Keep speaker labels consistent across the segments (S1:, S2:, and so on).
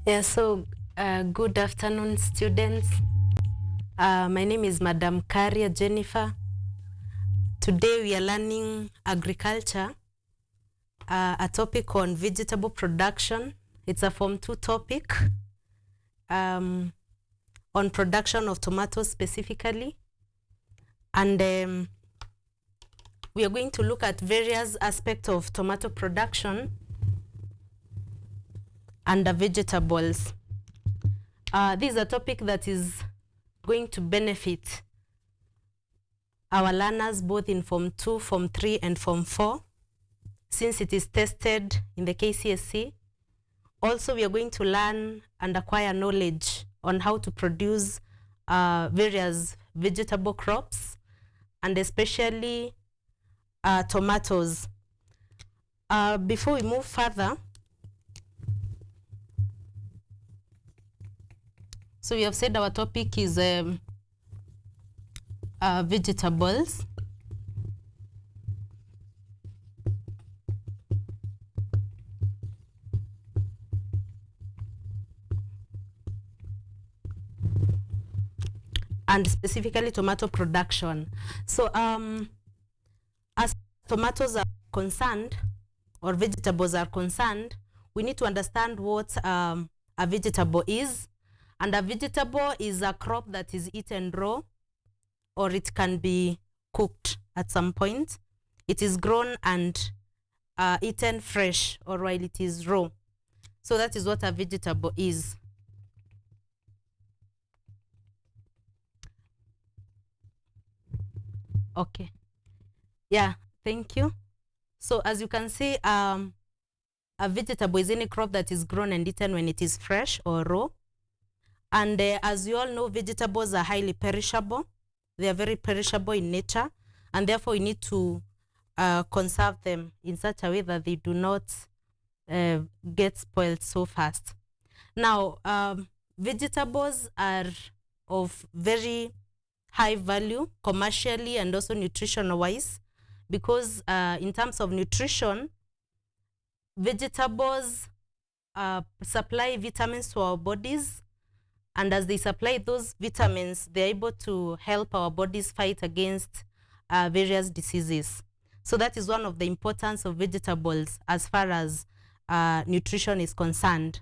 S1: Good afternoon, students. My name is Madam Kaaria Jennifer. Today we are learning agriculture, a topic on vegetable production. It's a Form 2 topic on production of tomatoes specifically. And we are going to look at various aspects of tomato production under vegetables. This is a topic that is going to benefit our learners both in Form 2, Form 3, and Form 4, since it is tested in the KCSE. Also, we are going to learn and acquire knowledge on how to produce various vegetable crops, and especially tomatoes. Before we move further, so we have said our topic is vegetables. And specifically tomato production. So as tomatoes are concerned, or vegetables are concerned, we need to understand what a vegetable is. And a vegetable is a crop that is eaten raw, or it can be cooked at some point. It is grown and eaten fresh, or while it is raw. So that is what a vegetable is. Okay. Yeah, thank you. So as you can see, a vegetable is any crop that is grown and eaten when it is fresh or raw. And as you all know, vegetables are highly perishable. They are very perishable in nature, and therefore we need to conserve them in such a way that they do not get spoiled so fast. Now, vegetables are of very high value commercially and also nutritional wise, because in terms of nutrition, vegetables supply vitamins to our bodies. And as they supply those vitamins, they're able to help our bodies fight against various diseases. So that is one of the importance of vegetables as far as nutrition is concerned.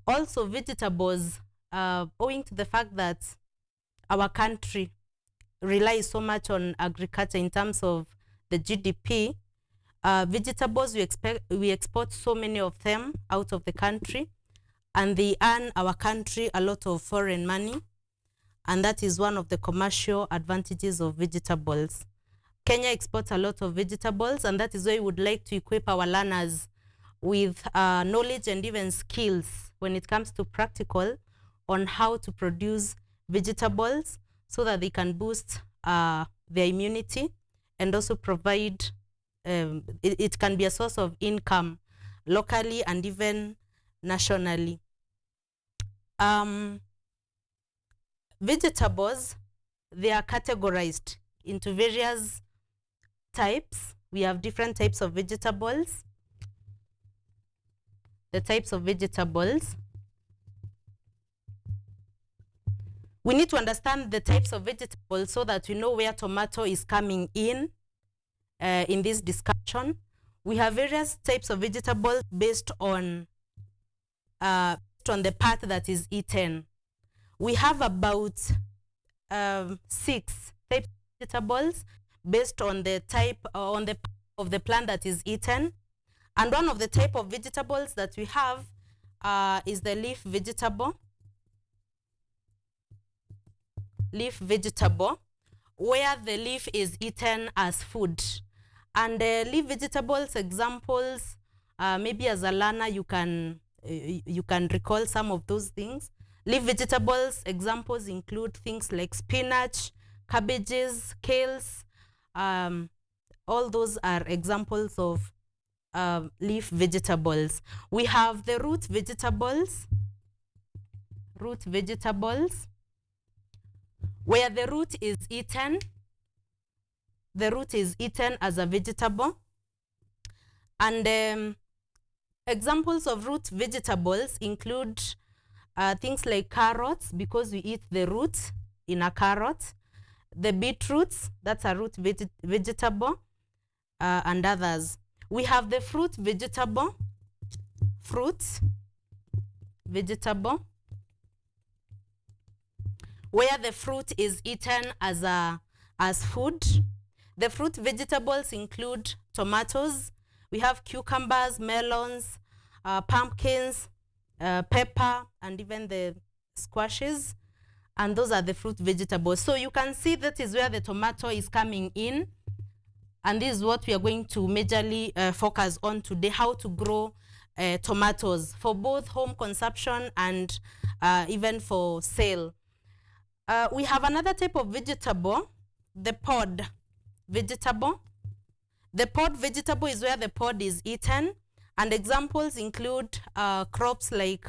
S1: Also, vegetables, owing to the fact that our country relies so much on agriculture in terms of the GDP, vegetables, we export so many of them out of the country, and they earn our country a lot of foreign money. And that is one of the commercial advantages of vegetables. Kenya exports a lot of vegetables, and that is why we would like to equip our learners with knowledge and even skills when it comes to practical on how to produce vegetables so that they can boost their immunity and also provide, it can be a source of income locally and even nationally. Vegetables, they are categorized into various types. We have different types of vegetables. The types of vegetables. We need to understand the types of vegetables so that we know where tomato is coming in this discussion. We have various types of vegetables based on the part that is eaten. We have about 6 types of vegetables based on the type on the part of the plant that is eaten. And one of the type of vegetables that we have is the leaf vegetable. Leaf vegetable, where the leaf is eaten as food. And leaf vegetables examples, maybe as a learner you can recall some of those things. Leaf vegetables examples include things like spinach, cabbages, kales. All those are examples of leaf vegetables. We have the root vegetables. Root vegetables, where the root is eaten. The root is eaten as a vegetable. And examples of root vegetables include things like carrots, because we eat the root in a carrot, the beetroots, that's a root vegetable, and others. We have the fruit vegetable, where the fruit is eaten as food. The fruit vegetables include tomatoes, we have cucumbers, melons, pumpkins, pepper, and even the squashes. And those are the fruit vegetables. So you can see that is where the tomato is coming in. And this is what we are going to majorly focus on today, how to grow tomatoes for both home consumption and even for sale. We have another type of vegetable, the pod vegetable. The pod vegetable is where the pod is eaten, and examples include crops like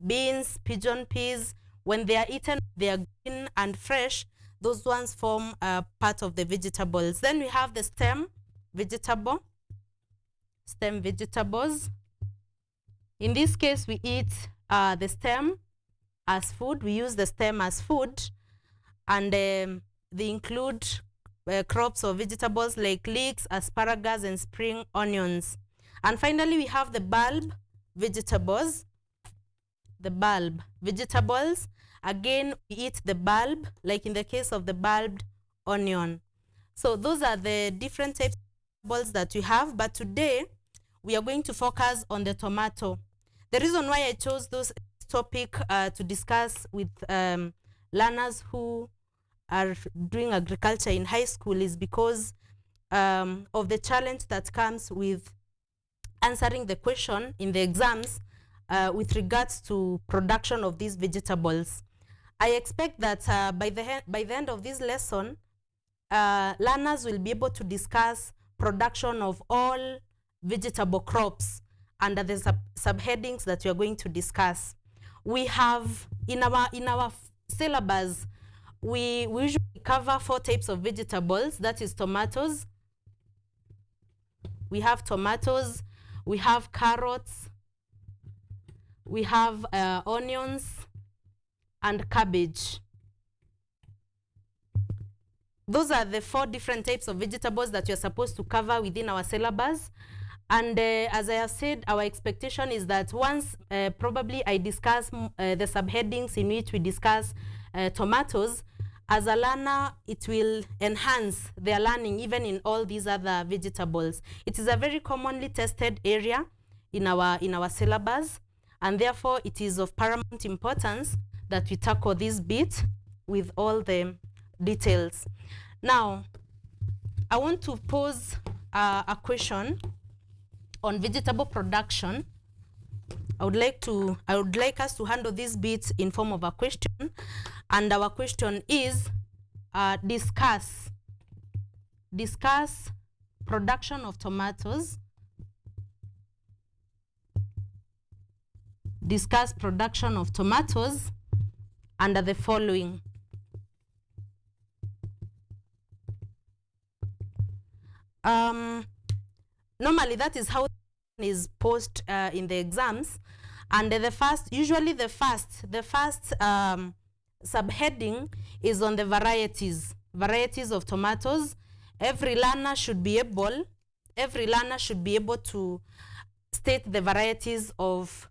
S1: beans, pigeon peas. When they are eaten, they are green and fresh. Those ones form part of the vegetables. Then we have the stem vegetables. In this case, we eat the stem as food. We use the stem as food, and they include crops of vegetables like leeks, asparagus, and spring onions. And finally, we have the bulb vegetables. Again, we eat the bulb, like in the case of the bulbed onion. So those are the different types of vegetables that we have, but today we are going to focus on the tomato. The reason why I chose this topic to discuss with learners who are doing agriculture in high school is because of the challenge that comes with answering the question in the exams with regards to production of these vegetables. I expect that by the end of this lesson, learners will be able to discuss production of all vegetable crops under the subheadings that we are going to discuss. We have in our syllabus, we usually cover 4 types of vegetables. That is tomatoes. We have tomatoes, we have carrots, we have onions, and cabbage. Those are the 4 different types of vegetables that you're supposed to cover within our syllabus. And as I have said, our expectation is that once probably I discuss the subheadings in which we discuss tomatoes, as a learner, it will enhance their learning even in all these other vegetables. It is a very commonly tested area in our syllabus, and therefore it is of paramount importance that we tackle this bit with all the details. Now, I want to pose a question on vegetable production. I would like us to handle this bit in form of a question, and our question is discuss production of tomatoes. Discuss production of tomatoes under the following. Normally that is how is posed in the exams, and usually the first subheading is on the varieties of tomatoes. Every learner should be able to state the varieties of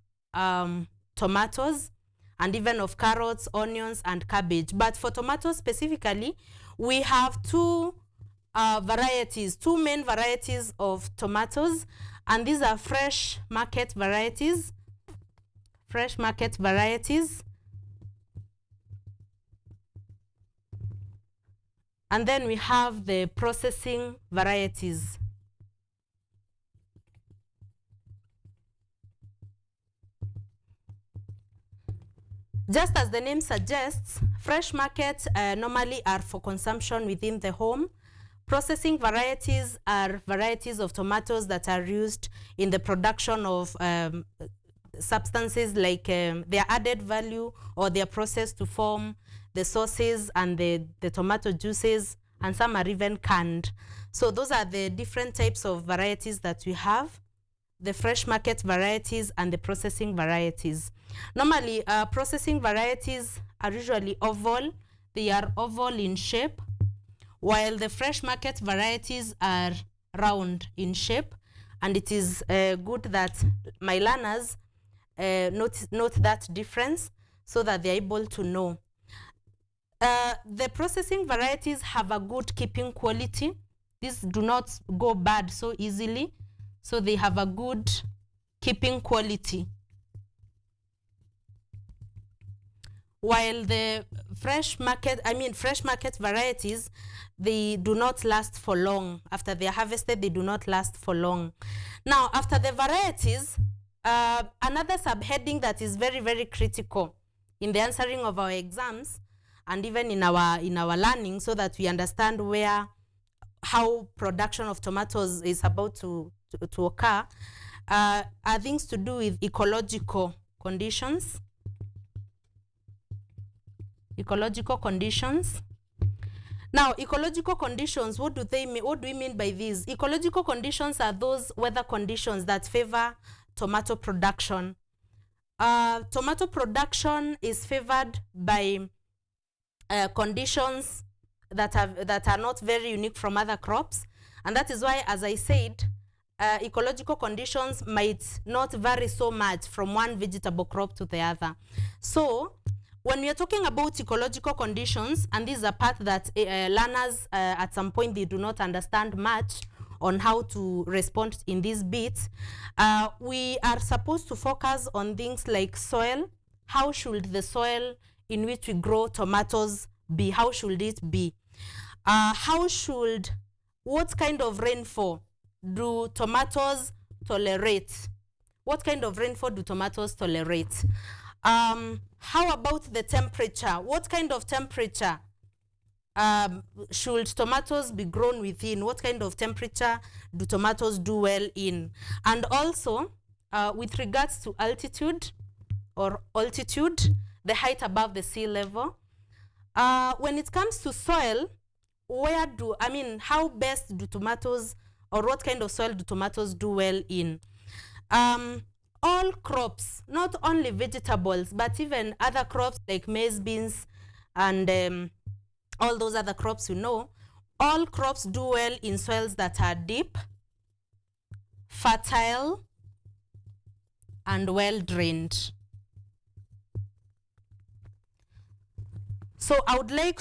S1: tomatoes, and even of carrots, onions, and cabbage. But for tomatoes specifically, we have two main varieties of tomatoes, and these are fresh market varieties. And then we have the processing varieties. Just as the name suggests, fresh markets normally are for consumption within the home. Processing varieties are varieties of tomatoes that are used in the production of substances like their added value, or their process to form the sauces and the tomato juices, and some are even canned. So those are the different types of varieties that we have. the fresh market varieties and the processing varieties. Normally, processing varieties are usually oval. They are oval in shape, while the fresh market varieties are round in shape. And it is good that my learners note that difference so that they're able to know. The processing varieties have a good keeping quality. These do not go bad so easily, so they have a good keeping quality. While the fresh market varieties, they do not last for long. After they are harvested, they do not last for long. Now, after the varieties, another subheading that is very, very critical in the answering of our exams and even in our learning, so that we understand how production of tomatoes is about to occur, are things to do with ecological conditions. Ecological conditions. Now, ecological conditions, what do we mean by these? Ecological conditions are those weather conditions that favor tomato production. Tomato production is favored by conditions that are not very unique from other crops, and that is why, as I said, ecological conditions might not vary so much from one vegetable crop to the other. So when we are talking about ecological conditions, and this is a part that learners at some point they do not understand much on how to respond in these bits, we are supposed to focus on things like soil. How should the soil in which we grow tomatoes be? How should it be? What kind of rainfall do tomatoes tolerate? What kind of rainfall do tomatoes tolerate? How about the temperature? What kind of temperature should tomatoes be grown within? What kind of temperature do tomatoes do well in? And also, with regards to altitude or altitude, the height above the sea level, when it comes to soil, how best do tomatoes, or what kind of soil do tomatoes do well in? All crops, not only vegetables, but even other crops like maize, beans, and all those other crops, all crops do well in soils that are deep, fertile, and well drained. So I would like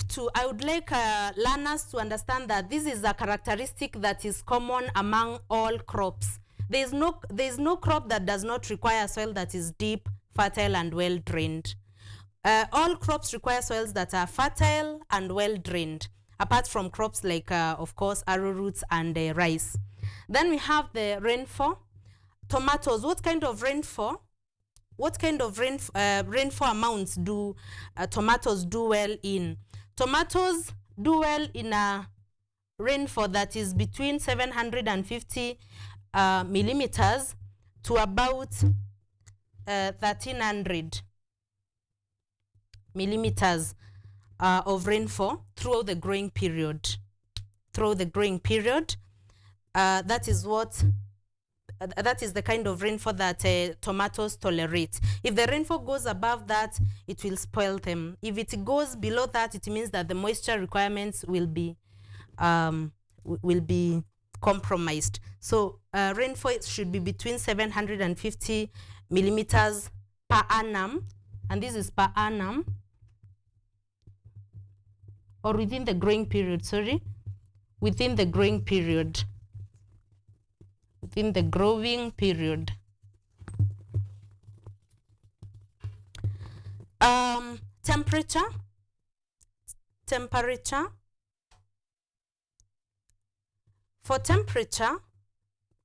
S1: learners to understand that this is a characteristic that is common among all crops. There is no crop that does not require soil that is deep, fertile, and well drained. All crops require soils that are fertile and well drained, apart from crops like, of course, arrowroots and rice. Then we have the rainfall. Tomatoes, what kind of rainfall amounts do tomatoes do well in? Tomatoes do well in a rainfall that is between 750 millimeters to about 1300 millimeters of rainfall throughout the growing period. That is the kind of rainfall that tomatoes tolerate. If the rainfall goes above that, it will spoil them. If it goes below that, it means that the moisture requirements will be compromised. So rainfall should be between 750 millimeters per annum, and this is per annum, or within the growing period, within the growing period. Temperature. For temperature,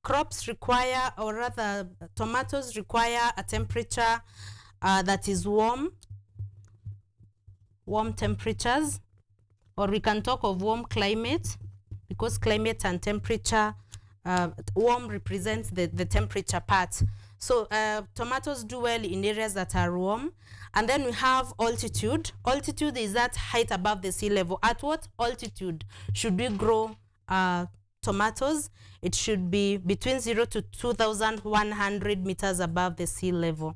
S1: crops require, or rather tomatoes require, a temperature that is warm temperatures, or we can talk of warm climate, because climate and temperature, warm represents the temperature part. So tomatoes do well in areas that are warm. And then we have altitude. Altitude is that height above the sea level. At what altitude should we grow tomatoes, it should be between 0 to 2,100 meters above the sea level.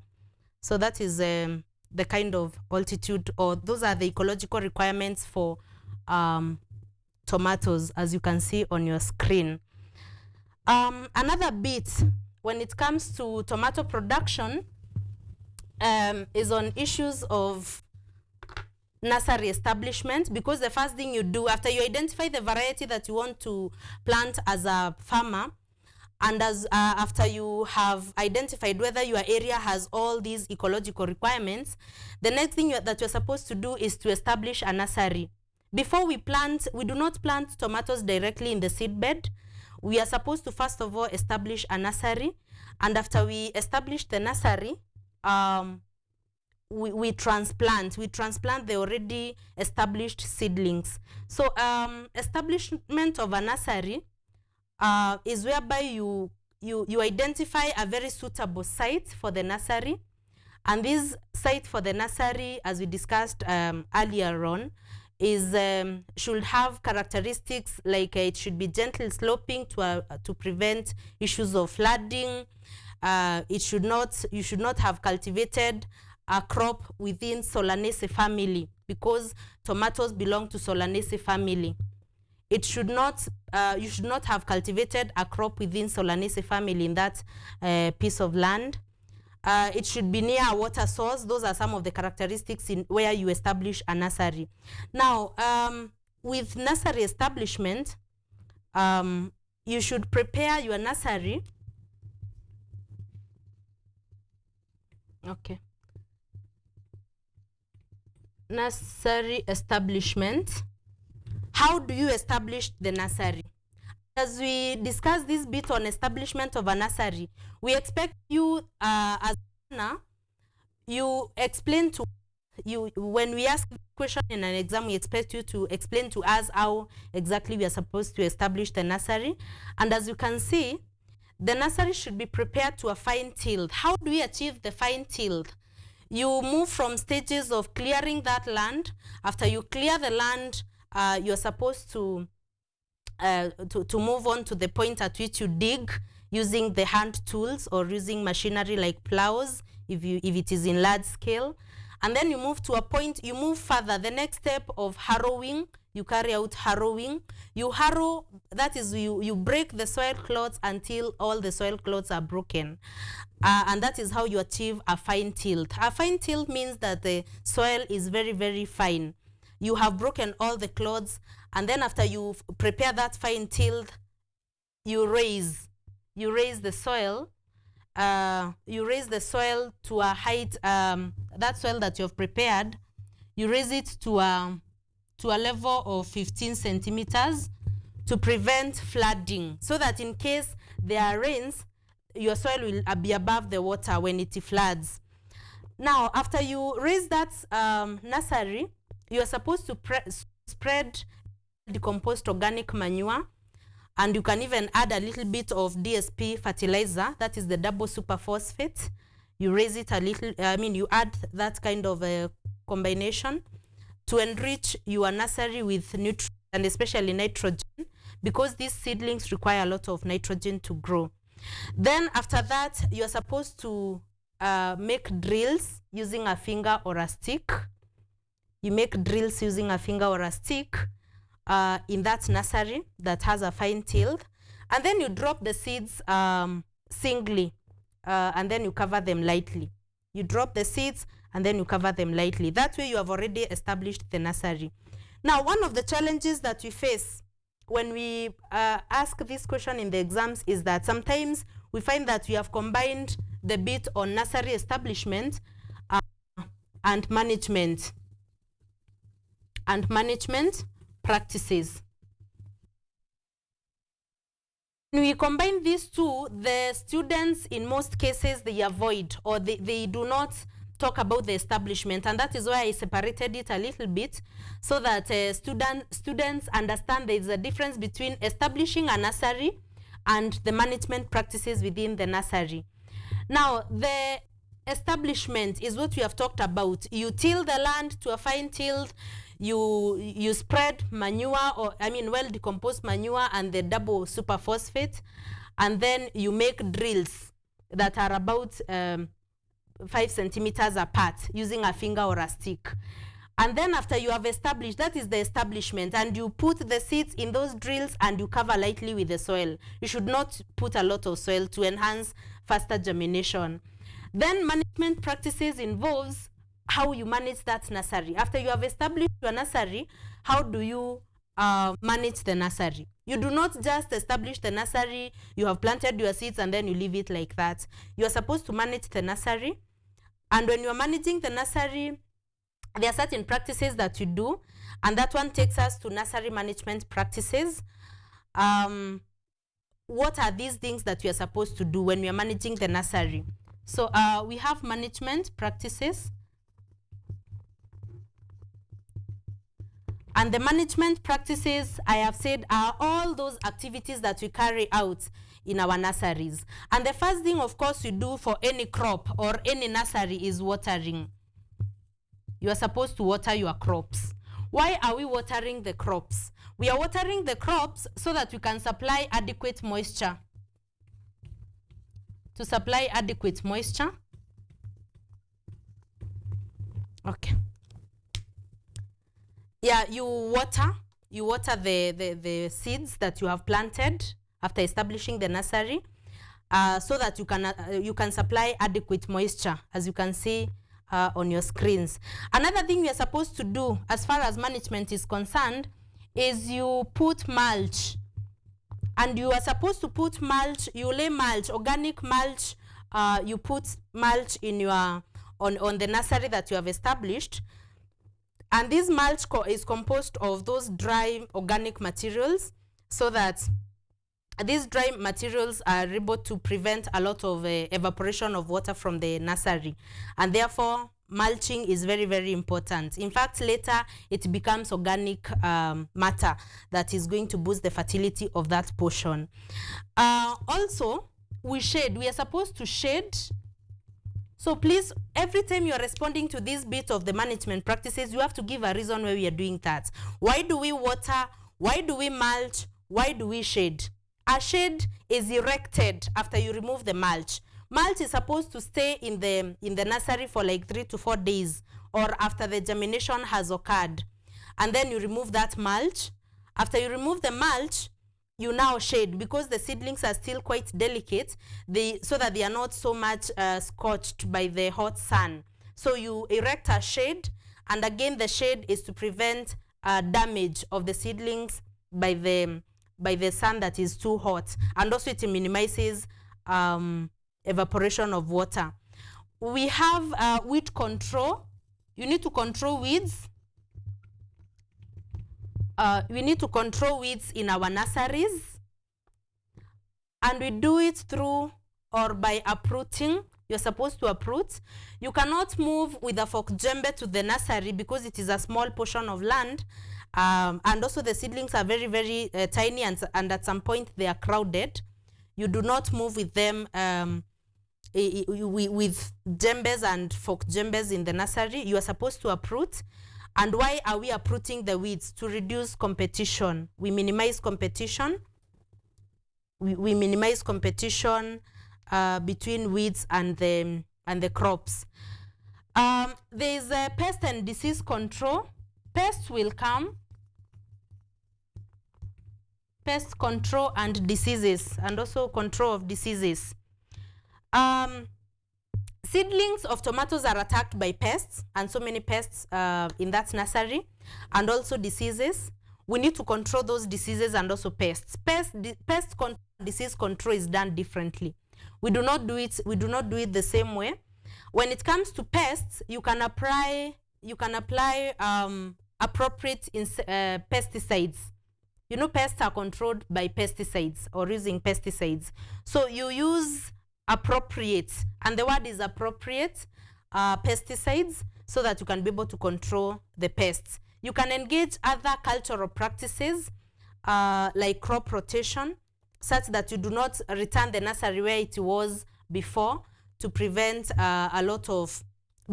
S1: So that is the kind of altitude, or those are the ecological requirements for tomatoes, as you can see on your screen. Another bit when it comes to tomato production is on issues of nursery establishment, because the first thing you do after you identify the variety that you want to plant as a farmer, and after you have identified whether your area has all these ecological requirements, the next thing that you're supposed to do is to establish a nursery. Before we plant, we do not plant tomatoes directly in the seed bed. We are supposed to first of all establish a nursery, and after we establish the nursery, we transplant the already established seedlings. So establishment of a nursery is whereby you identify a very suitable site for the nursery, and this site for the nursery, as we discussed earlier on, is should have characteristics like it should be gently sloping to prevent issues of flooding. You should not have cultivated a crop within Solanaceae family, because tomatoes belong to Solanaceae family. It should not, you should not have cultivated a crop within Solanaceae family in that piece of land. It should be near a water source. Those are some of the characteristics in where you establish a nursery. Now, with nursery establishment, you should prepare your nursery. Okay. Nursery establishment. How do you establish the nursery? As we discuss this bit on establishment of a nursery, we expect you as a learner, you explain to you, when we ask the question in an exam, we expect you to explain to us how exactly we are supposed to establish the nursery. And as you can see, the nursery should be prepared to a fine tilled. How do we achieve the fine tilled? You move from stages of clearing that land. After you clear the land, you're supposed to move on to the point at which you dig using the hand tools or using machinery like plows if it is in large scale. And then you move to a point, you move further. The next step of harrowing, you carry out harrowing. You harrow, that is you break the soil clods until all the soil clods are broken. And that is how you achieve a fine tilt. A fine tilt means that the soil is very, very fine. You have broken all the clods, and then after you prepare that fine tilt, you raise the soil. You raise the soil to a height, that soil that you have prepared, you raise it to a level of 15 centimeters to prevent flooding, so that in case there are rains, your soil will be above the water when it floods. Now, after you raise that nursery, you are supposed to spread decomposed organic manure, and you can even add a little bit of DSP fertilizer, that is the double superphosphate. You raise it a little, you add that kind of a combination to enrich your nursery with nutrients, and especially nitrogen, because these seedlings require a lot of nitrogen to grow. Then after that, you are supposed to make drills using a finger or a stick. You make drills using a finger or a stick in that nursery that has a fine tilt, and then you drop the seeds singly, and then you cover them lightly. You drop the seeds and then you cover them lightly. That way you have already established the nursery. Now, one of the challenges that we face when we ask this question in the exams is that sometimes we find that we have combined the bit on nursery establishment and management practices. When we combine these two, the students in most cases they avoid, or they do not talk about the establishment, and that is why I separated it a little bit, so that students understand there is a difference between establishing a nursery and the management practices within the nursery. Now, the establishment is what we have talked about. You till the land to a fine tilt, you spread manure, or I mean well decomposed manure and the double superphosphate, and then you make drills that are about 5 centimeters apart using a finger or a stick. And then after you have established, that is the establishment, and you put the seeds in those drills and you cover lightly with the soil. You should not put a lot of soil to enhance faster germination. Then management practices involves how you manage that nursery. After you have established your nursery, how do you manage the nursery? You do not just establish the nursery, you have planted your seeds and then you leave it like that. You are supposed to manage the nursery. And when you are managing the nursery, there are certain practices that you do, and that one takes us to nursery management practices. What are these things that you are supposed to do when you are managing the nursery? So we have management practices. And the management practices, I have said, are all those activities that we carry out in our nurseries. And the first thing, of course, you do for any crop or any nursery is watering. You are supposed to water your crops. Why are we watering the crops? We are watering the crops so that we can supply adequate moisture. To supply adequate moisture. Okay. Yeah, you water the seeds that you have planted after establishing the nursery, so that you can supply adequate moisture, as you can see on your screens. Another thing we are supposed to do as far as management is concerned is you put mulch. And you are supposed to put mulch, you lay mulch, organic mulch, you put mulch in your on the nursery that you have established. And this mulch is composed of those dry organic materials, so that these dry materials are able to prevent a lot of evaporation of water from the nursery. And therefore, mulching is very, very important. In fact, later it becomes organic matter that is going to boost the fertility of that portion. Also, we shade. We are supposed to shade. So please, every time you are responding to this bit of the management practices, you have to give a reason why we are doing that. Why do we water? Why do we mulch? Why do we shade? A shade is erected after you remove the mulch. Mulch is supposed to stay in the nursery for like 3 to 4 days, or after the germination has occurred. And then you remove that mulch. After you remove the mulch, you now shade, because the seedlings are still quite delicate, so that they are not so much scorched by the hot sun. So you erect a shade, and again the shade is to prevent damage of the seedlings by the sun that is too hot, and also it minimizes evaporation of water. We have weed control. You need to control weeds. We need to control weeds in our nurseries, and we do it through or by uprooting. You're supposed to uproot. You cannot move with a fork jembe to the nursery because it is a small portion of land, and also the seedlings are very, very tiny, and at some point they are crowded. You do not move with them with jembes and fork jembes in the nursery. You are supposed to uproot. And why are we uprooting the weeds? To reduce competition. We minimize competition. We minimize competition between weeds and the crops. There is a pest and disease control. Pests will come. Pest control and diseases, and also control of diseases. Seedlings of tomatoes are attacked by pests, and so many pests in that nursery, and also diseases. We need to control those diseases and also pests. Disease control is done differently. We do not do it the same way. When it comes to pests, you can apply appropriate pesticides. You know, pests are controlled by pesticides or using pesticides. So you use appropriate, and the word is appropriate, pesticides, so that you can be able to control the pests. You can engage other cultural practices like crop rotation, such that you do not return the nursery where it was before, to prevent a lot of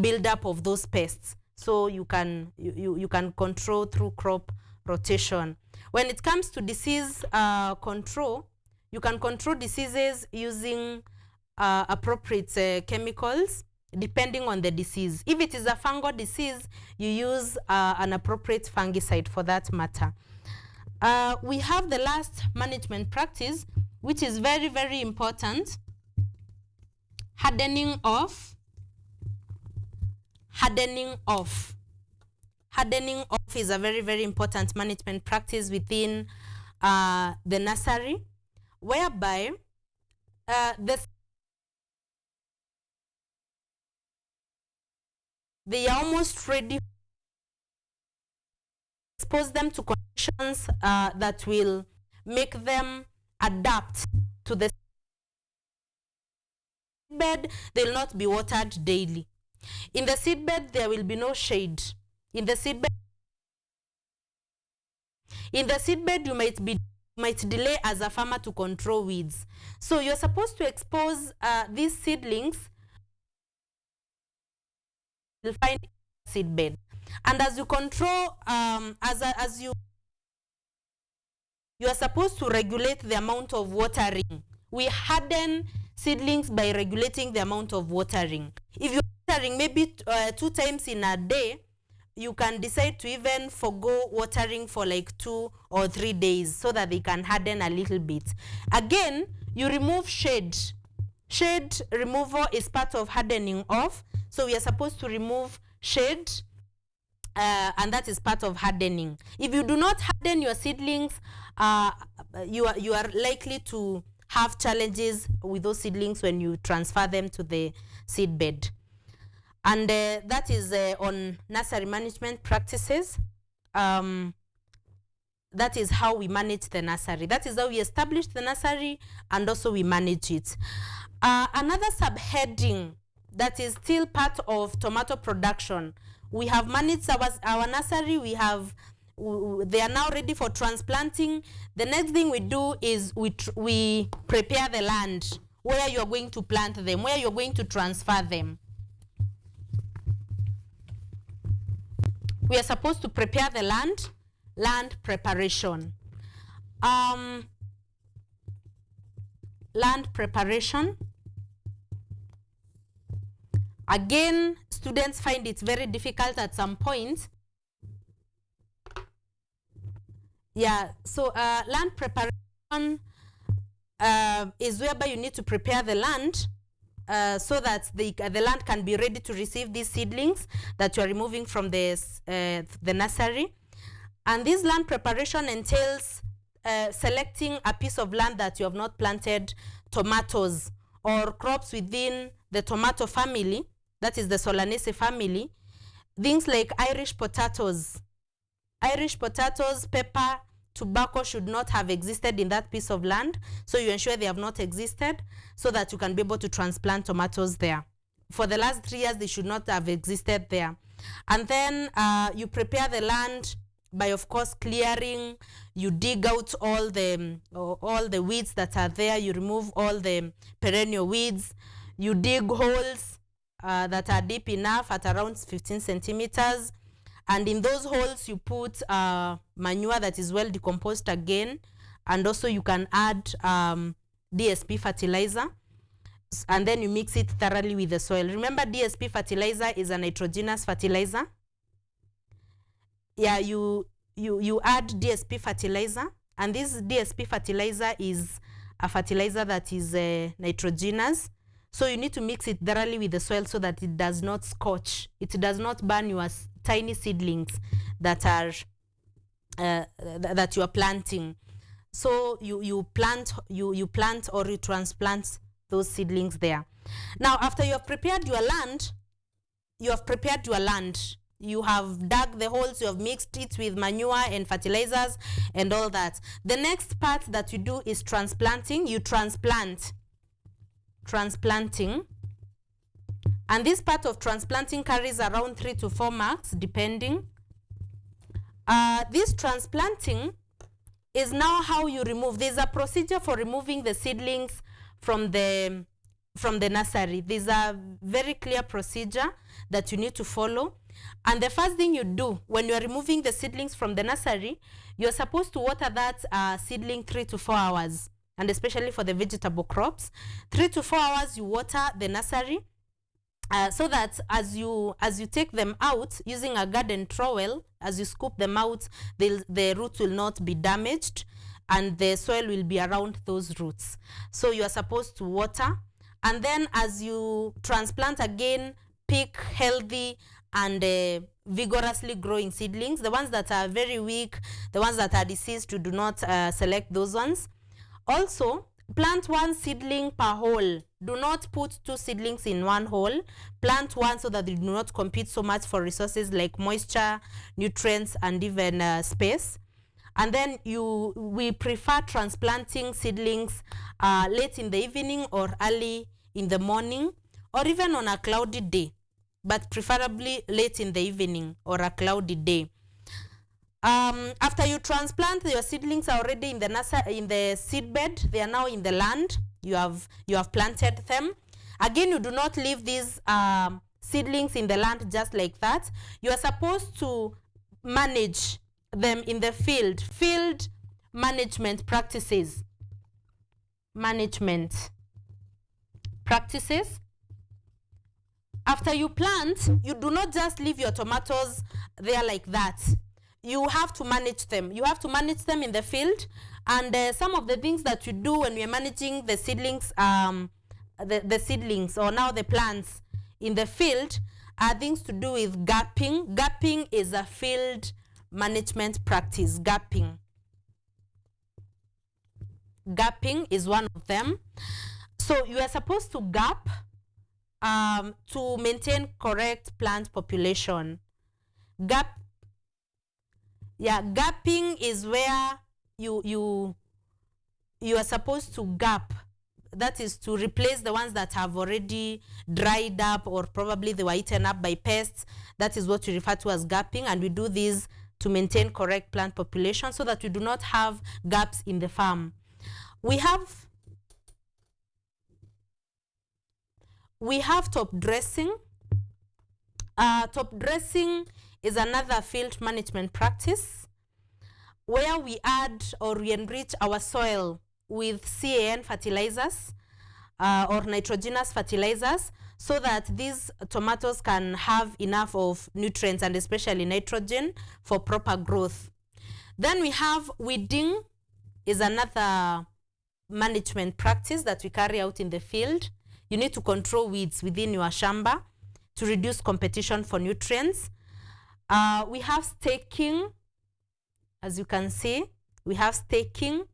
S1: buildup of those pests. So you can control through crop rotation. When it comes to disease control, you can control diseases using appropriate chemicals depending on the disease. If it is a fungal disease, you use an appropriate fungicide for that matter. We have the last management practice, which is very, very important. Hardening off. Hardening off. Hardening off is a very, very important management practice within the nursery, whereby they are almost ready. Expose them to conditions that will make them adapt to the bed. They will not be watered daily. In the seedbed, there will be no shade. In the seedbed, you might delay as a farmer to control weeds. So you're supposed to expose these seedlings. You'll find seedbed, and as you control, you are supposed to regulate the amount of watering. We harden seedlings by regulating the amount of watering. If you're watering maybe 2 times in a day, you can decide to even forgo watering for like 2 or 3 days so that they can harden a little bit. Again, you remove shade. Shade removal is part of hardening off. So we are supposed to remove shade, and that is part of hardening. If you do not harden your seedlings, you are likely to have challenges with those seedlings when you transfer them to the seed bed. And that is on nursery management practices. That is how we manage the nursery. That is how we establish the nursery, and also we manage it. Another subheading that is still part of tomato production. We have managed our nursery. They are now ready for transplanting. The next thing we do is we prepare the land where you are going to plant them, where you are going to transfer them. We are supposed to prepare the land preparation. Land preparation. Again, students find it very difficult at some point. Yeah, so land preparation is whereby you need to prepare the land so that the land can be ready to receive these seedlings that you are removing from the nursery. And this land preparation entails selecting a piece of land that you have not planted tomatoes or crops within the tomato family, that is the Solanaceae family. Things like Irish potatoes, pepper, tobacco should not have existed in that piece of land. So you ensure they have not existed so that you can be able to transplant tomatoes there. For the last 3 years, they should not have existed there. And then you prepare the land by, of course, clearing. You dig out all the weeds that are there. You remove all the perennial weeds. You dig holes that are deep enough at around 15 centimeters. And in those holes, you put manure that is well decomposed again. And also you can add DSP fertilizer. And then you mix it thoroughly with the soil. Remember, DSP fertilizer is a nitrogenous fertilizer. Yeah, you add DSP fertilizer. And this DSP fertilizer is a fertilizer that is nitrogenous. So you need to mix it thoroughly with the soil so that it does not scorch. It does not burn your tiny seedlings that are that you are planting. So you plant or you transplant those seedlings there. Now, after you have prepared your land, you have dug the holes, you have mixed it with manure and fertilizers and all that. The next part that you do is transplanting. You transplanting. And this part of transplanting carries around 3 to 4 marks, depending. This transplanting is now how you remove. There's a procedure for removing the seedlings from the nursery. There's a very clear procedure that you need to follow. And the first thing you do when you are removing the seedlings from the nursery, you're supposed to water that seedling 3 to 4 hours. And especially for the vegetable crops, 3 to 4 hours you water the nursery, so that as you take them out using a garden trowel, as you scoop them out, the roots will not be damaged and the soil will be around those roots. So you are supposed to water, and then as you transplant again, pick healthy and vigorously growing seedlings. The ones that are very weak, the ones that are diseased, you do not select those ones. Also, plant 1 seedling per hole. Do not put 2 seedlings in 1 hole. Plant 1 so that they do not compete so much for resources like moisture, nutrients, and even space. And then we prefer transplanting seedlings late in the evening or early in the morning, or even on a cloudy day, but preferably late in the evening or a cloudy day. After you transplant, your seedlings are already in the seed bed. They are now in the land. You have planted them. Again, you do not leave these seedlings in the land just like that. You are supposed to manage them in the field. Field management practices. After you plant, you do not just leave your tomatoes there like that. You have to manage them. You have to manage them in the field. And some of the things that you do when you're managing the seedlings, the seedlings or now the plants in the field, are things to do with gapping. Gapping is a field management practice. Gapping is one of them. So you are supposed to gap to maintain correct plant population. Gapping is where you are supposed to gap. That is to replace the ones that have already dried up or probably they were eaten up by pests. That is what we refer to as gapping, and we do this to maintain correct plant population so that we do not have gaps in the farm. We have top dressing. Top dressing is another field management practice where we add or we enrich our soil with CAN fertilizers or nitrogenous fertilizers so that these tomatoes can have enough of nutrients and especially nitrogen for proper growth. Then we have weeding is another management practice that we carry out in the field. You need to control weeds within your shamba to reduce competition for nutrients. We have staking. As you can see, we have staking.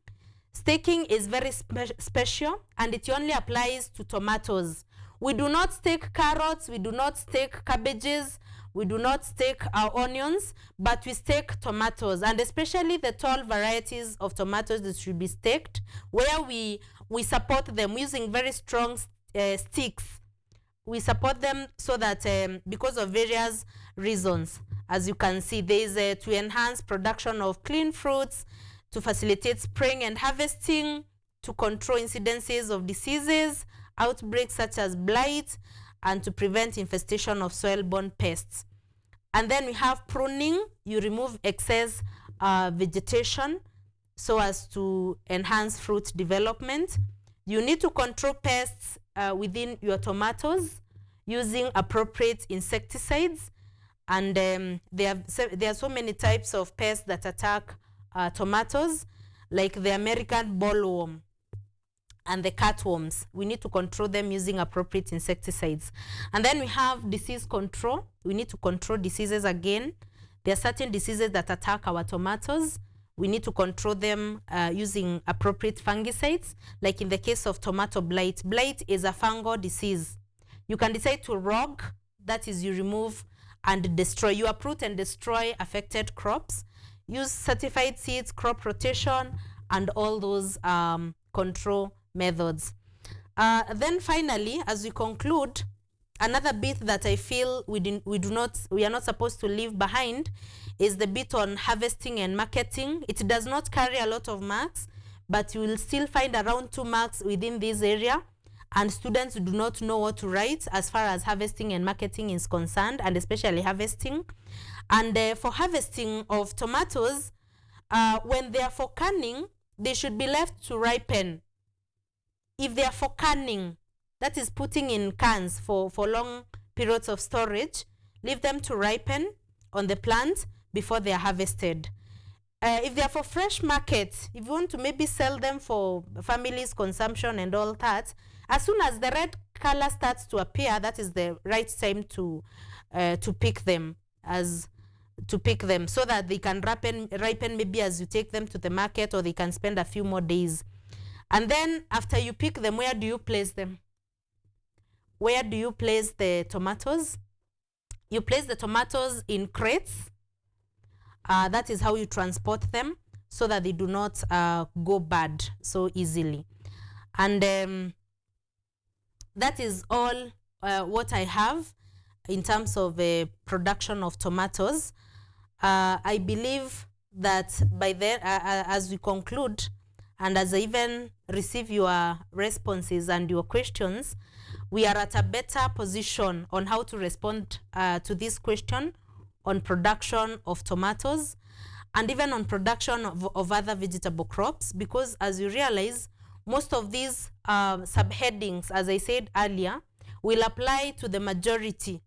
S1: Staking is very special and it only applies to tomatoes. We do not stake carrots, we do not stake cabbages, we do not stake our onions, but we stake tomatoes, and especially the tall varieties of tomatoes that should be staked, where we support them using very strong sticks. We support them so that because of various reasons. As you can see, there is to enhance production of clean fruits, to facilitate spraying and harvesting, to control incidences of diseases, outbreaks such as blight, and to prevent infestation of soil-borne pests. And then we have pruning. You remove excess vegetation so as to enhance fruit development. You need to control pests within your tomatoes using appropriate insecticides. And there are so many types of pests that attack tomatoes, like the American bollworm and the cutworms. We need to control them using appropriate insecticides. And then we have disease control. We need to control diseases again. There are certain diseases that attack our tomatoes. We need to control them using appropriate fungicides, like in the case of tomato blight. Blight is a fungal disease. You can decide to rogue, that is you remove and destroy. You uproot and destroy affected crops. Use certified seeds, crop rotation, and all those control methods. Then finally, as we conclude, another bit that I feel we are not supposed to leave behind is the bit on harvesting and marketing. It does not carry a lot of marks, but you will still find around 2 marks within this area. and students do not know what to write as far as harvesting and marketing is concerned, and especially harvesting. And for harvesting of tomatoes, when they are for canning, they should be left to ripen. If they are for canning, that is putting in cans for long periods of storage, leave them to ripen on the plant before they are harvested. If they are for fresh market, if you want to maybe sell them for families' consumption and all that, as soon as the red color starts to appear, that is the right time to pick them, so that they can ripen maybe as you take them to the market, or they can spend a few more days. And then after you pick them, where do you place them? Where do you place the tomatoes? You place the tomatoes in crates. That is how you transport them, so that they do not go bad so easily. And that is all what I have in terms of production of tomatoes. I believe that by then, as we conclude, and as I even receive your responses and your questions, we are at a better position on how to respond to this question on production of tomatoes, and even on production of other vegetable crops, because as you realize, most of these subheadings, as I said earlier, will apply to the majority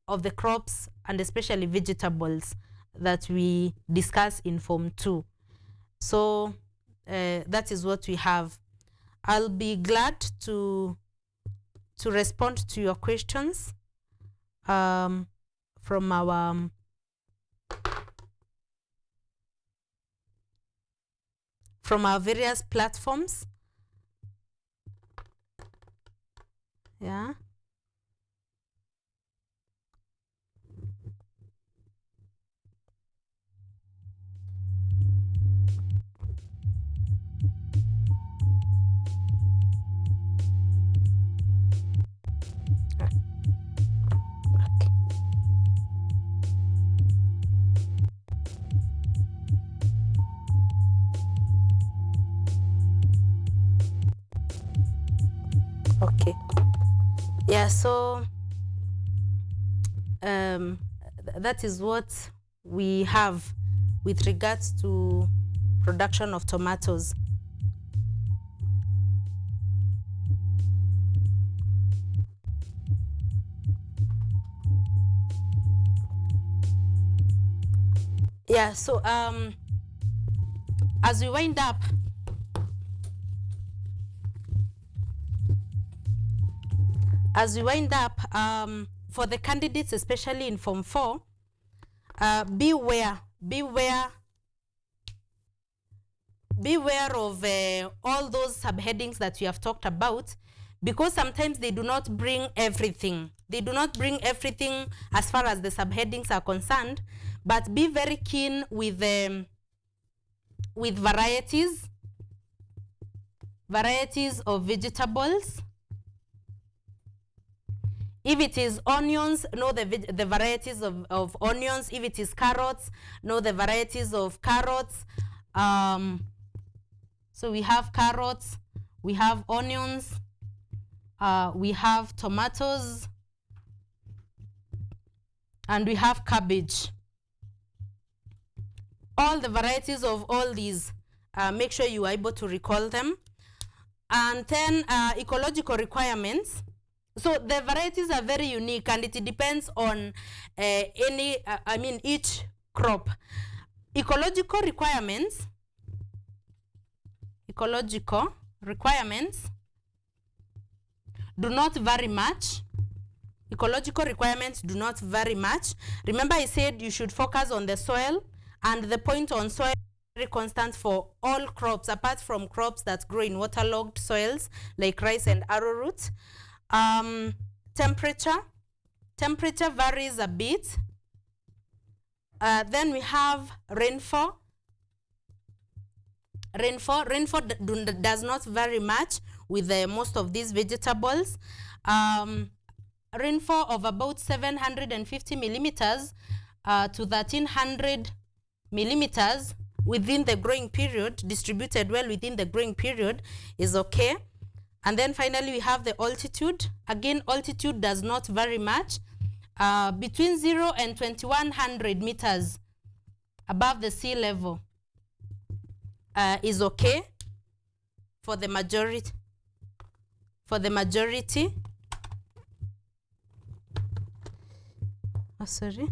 S1: of the crops, and especially vegetables, that we discuss in Form 2. So that is what we have. I'll be glad to respond to your questions from our various platforms. Yeah. Okay. Yeah, so that is what we have with regards to production of tomatoes. Yeah, so as we wind up, for the candidates, especially in Form 4, beware of all those subheadings that we have talked about, because sometimes they do not bring everything. They do not bring everything as far as the subheadings are concerned, but be very keen with varieties of vegetables. If it is onions, know the varieties of onions. If it is carrots, know the varieties of carrots. So we have carrots, we have onions, we have tomatoes, and we have cabbage. All the varieties of all these, make sure you are able to recall them. And then ecological requirements. So the varieties are very unique, and it depends on each crop. Ecological requirements do not vary much. Remember, I said you should focus on the soil, and the point on soil is very constant for all crops, apart from crops that grow in waterlogged soils like rice and arrowroot. Temperature varies a bit. Then we have rainfall. Rainfall does not vary much with most of these vegetables. Rainfall of about 750 millimeters to 1300 millimeters within the growing period, distributed well within the growing period, is okay. And then finally we have the altitude. Again, altitude does not vary much. Between 0 and 2100 meters above the sea level is okay for the majority. Oh, sorry.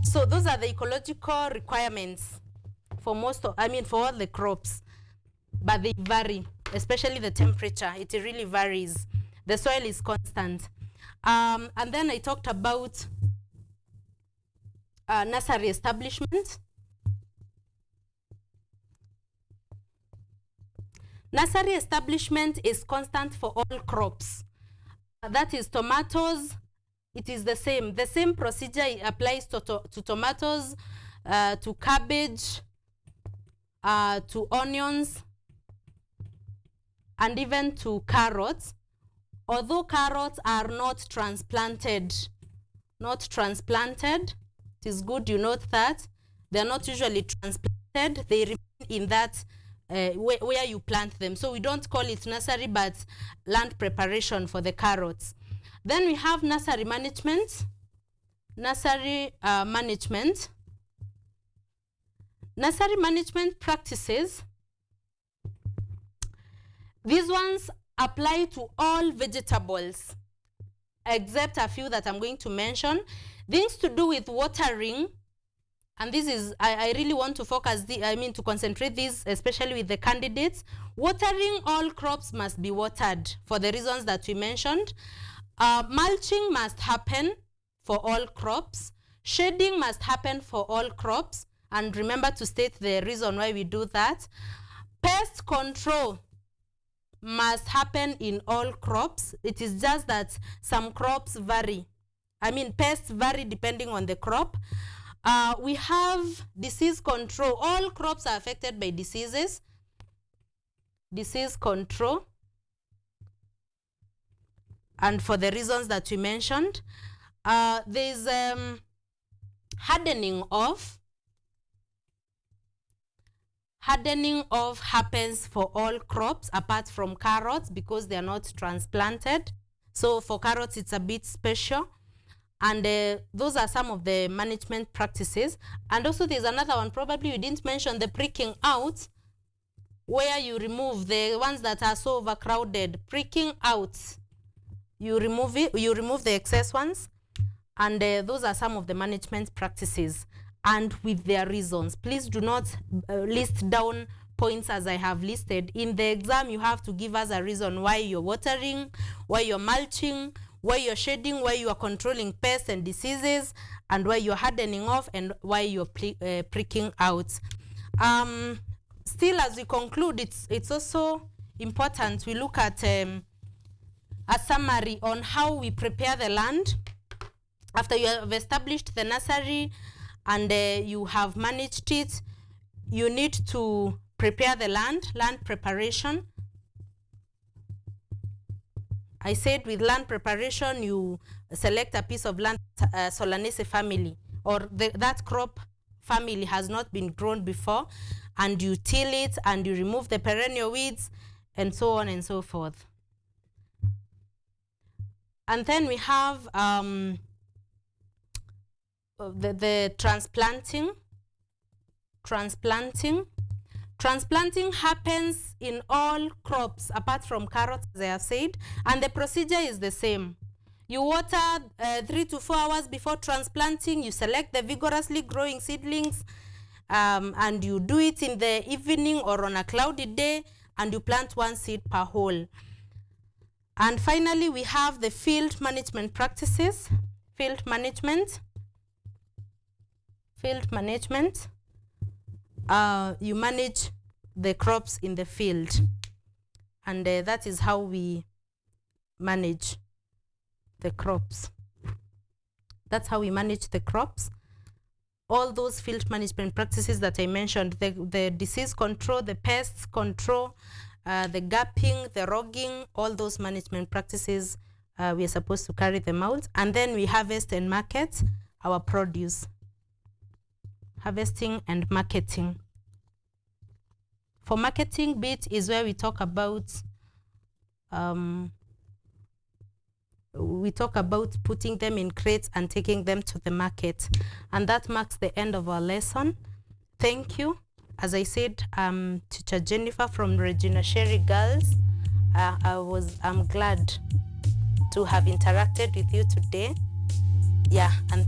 S1: So those are the ecological requirements for for all the crops, but they vary, especially the temperature. It really varies. The soil is constant. And then I talked about nursery establishment. Nursery establishment is constant for all crops. That is tomatoes. It is the same. The same procedure applies to tomatoes, to cabbage, to onions, and even to carrots. Although carrots are not transplanted, it is good you note that. They are not usually transplanted. They remain in that where you plant them. So we don't call it nursery, but land preparation for the carrots. Then we have nursery management. Nursery management practices. These ones apply to all vegetables, except a few that I'm going to mention. Things to do with watering, and this is, I really want to focus, to concentrate this, especially with the candidates. Watering all crops must be watered for the reasons that we mentioned. Mulching must happen for all crops. Shading must happen for all crops. And remember to state the reason why we do that. Pest control must happen in all crops. It is just that some crops vary. Pests vary depending on the crop. We have disease control. All crops are affected by diseases. Disease control. And for the reasons that we mentioned, there's hardening off. Hardening off happens for all crops apart from carrots because they are not transplanted. So for carrots, it's a bit special. And those are some of the management practices. And also there's another one, probably we didn't mention, the pricking out, where you remove the ones that are so overcrowded. Pricking out. You remove the excess ones, and those are some of the management practices, and with their reasons. Please do not list down points as I have listed. In the exam, you have to give us a reason why you're watering, why you're mulching, why you're shading, why you are controlling pests and diseases, and why you're hardening off, and why you're pricking out. Still, as we conclude, it's also important we look at a summary on how we prepare the land. After you have established the nursery and you have managed it, you need to prepare the land preparation. I said with land preparation, you select a piece of land, Solanaceae family, or that crop family has not been grown before, and you till it and you remove the perennial weeds and so on and so forth. And then we have the transplanting. Transplanting happens in all crops apart from carrots, as I have said, and the procedure is the same. You water 3 to 4 hours before transplanting. You select the vigorously growing seedlings, and you do it in the evening or on a cloudy day, and you plant 1 seed per hole. And finally, we have the field management practices. Field management. You manage the crops in the field. And that is how we manage the crops. That's how we manage the crops. All those field management practices that I mentioned, the disease control, the pests control, the gapping, the rogging, all those management practices, we are supposed to carry them out. And then we harvest and market our produce. harvesting and marketing. For marketing bit is where we talk about putting them in crates and taking them to the market. And that marks the end of our lesson. Thank you. As I said, Teacher Jennifer from Regina Sherry Girls. I'm glad to have interacted with you today. Yeah, and